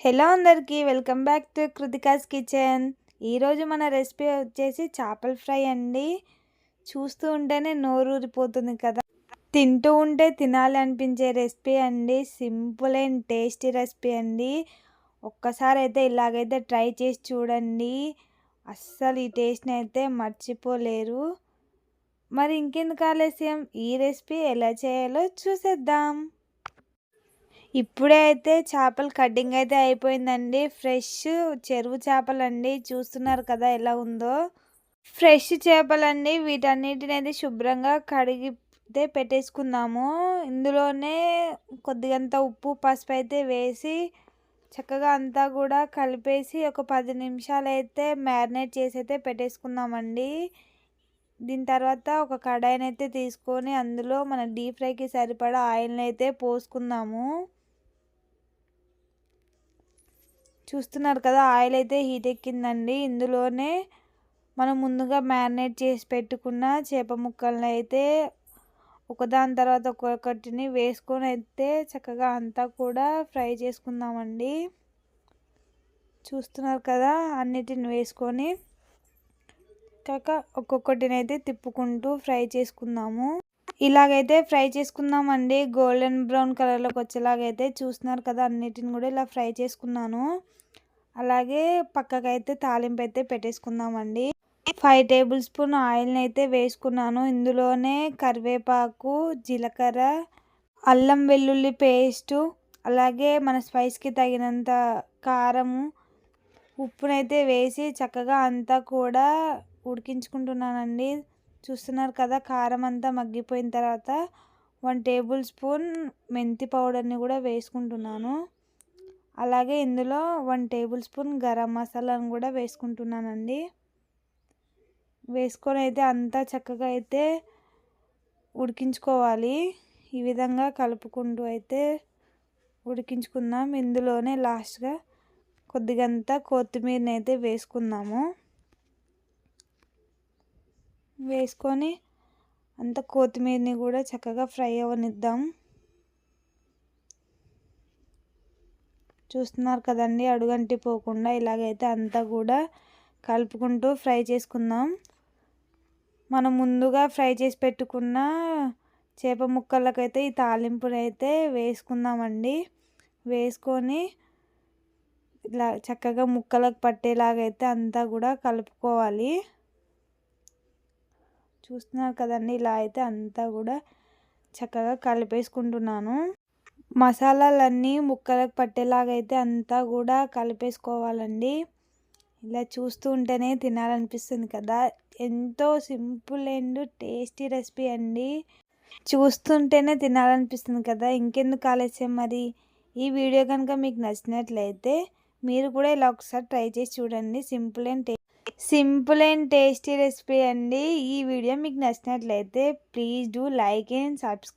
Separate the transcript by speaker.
Speaker 1: Hello అందరికీ welcome back to Kritika's kitchen. ఈరోజు మన రెసిపీ వచ్చేసి చేపల ఫ్రై అండి. చూస్తూ ఉంటేనే నోరు ఊరిపోతుంది కదా, తింటూ ఉంటే తినాలి అనిపించే రెసిపీ అండి. సింపుల్ అండ్ టేస్టీ రెసిపీ అండి. ఒక్కసారి అయితే ఇలాగైతే ట్రై చేసి చూడండి, అస్సలు ఈ టేస్ట్ని అయితే మర్చిపోలేరు. మరి ఇంకెందుకు ఆలస్యం, ఈ రెసిపీ ఎలా చేయాలో చూసేద్దాం. ఇప్పుడే అయితే చేపలు కటింగ్ అయితే అయిపోయిందండి. ఫ్రెష్ చెరువు చేపలండి, చూస్తున్నారు కదా ఎలా ఉందో. ఫ్రెష్ చేపలండి, వీటన్నిటిని అయితే శుభ్రంగా కడిగితే పెట్టేసుకుందాము. ఇందులోనే కొద్దిగంత ఉప్పు పసుపు అయితే వేసి చక్కగా అంతా కూడా కలిపేసి ఒక 10 నిమిషాలు అయితే మ్యారినేట్ చేసి అయితే పెట్టేసుకుందామండి. దీని తర్వాత ఒక కడాయిని అయితే తీసుకొని అందులో మన డీప్ ఫ్రైకి సరిపడా ఆయిల్ని అయితే పోసుకుందాము. చూస్తున్నారు కదా, ఆయిల్ అయితే హీట్ ఎక్కిందండి. ఇందులోనే మనం ముందుగా మ్యారినేట్ చేసి పెట్టుకున్న చేప ముక్కలను అయితే ఒకదాని తర్వాత ఒక్కొక్కటిని వేసుకొని అయితే చక్కగా అంతా కూడా ఫ్రై చేసుకుందామండి. చూస్తున్నారు కదా, అన్నిటిని వేసుకొని కాక ఒక్కొక్కటిని అయితే తిప్పుకుంటూ ఫ్రై చేసుకుందాము. ఇలాగైతే ఫ్రై చేసుకుందామండి, గోల్డెన్ బ్రౌన్ కలర్లోకి వచ్చేలాగైతే. చూస్తున్నారు కదా, అన్నిటిని కూడా ఇలా ఫ్రై చేసుకున్నాను. అలాగే పక్కకైతే తాలింపు అయితే పెట్టేసుకుందామండి. 5 టేబుల్ స్పూన్ ఆయిల్ని అయితే వేసుకున్నాను. ఇందులోనే కరివేపాకు, జీలకర్ర, అల్లం వెల్లుల్లి పేస్టు, అలాగే మన స్పైస్కి తగినంత కారము, ఉప్పునైతే వేసి చక్కగా అంతా కూడా ఉడికించుకుంటున్నానండి. చూస్తున్నారు కదా, కారం అంతా మగ్గిపోయిన తర్వాత 1 టేబుల్ స్పూన్ మెంతి పౌడర్ని కూడా వేసుకుంటున్నాను. అలాగే ఇందులో 1 టేబుల్ స్పూన్ గరం మసాలాను కూడా వేసుకుంటున్నానండి. వేసుకొని అయితే అంతా చక్కగా అయితే ఉడికించుకోవాలి. ఈ విధంగా కలుపుకుంటూ అయితే ఉడికించుకుందాం. ఇందులోనే లాస్ట్గా కొద్దిగంత కొత్తిమీరని అయితే వేసుకుందాము. వేసుకొని అంత కొత్తిమీరని కూడా చక్కగా ఫ్రై అవ్వనిద్దాం. చూస్తున్నారు కదండి, అడుగంటిపోకుండా ఇలాగైతే అంతా కూడా కలుపుకుంటూ ఫ్రై చేసుకుందాం. మనం ముందుగా ఫ్రై చేసి పెట్టుకున్న చేప ముక్కలకైతే ఈ తాలింపుని అయితే వేసుకుందామండి. వేసుకొని ఇలా చక్కగా ముక్కలకు పట్టేలాగైతే అంతా కూడా కలుపుకోవాలి. చూస్తున్నారు కదండి, ఇలా అయితే అంతా కూడా చక్కగా కలిపేసుకుంటున్నాను. మసాలాలన్నీ ముక్కలకు పట్టేలాగైతే అంతా కూడా కలిపేసుకోవాలండి. ఇలా చూస్తూ ఉంటేనే తినాలనిపిస్తుంది కదా. ఎంతో సింపుల్ అండ్ టేస్టీ రెసిపీ అండి. చూస్తుంటేనే తినాలనిపిస్తుంది కదా, ఇంకెందుకు ఆలస్యం. మరి ఈ వీడియో కనుక మీకు నచ్చినట్లయితే మీరు కూడా ఇలా ఒకసారి ట్రై చేసి చూడండి. సింపుల్ అండ్ టేస్టీ రెసిపీ అండి. ఈ వీడియో మీకు నచ్చినట్లయితే please do like and subscribe.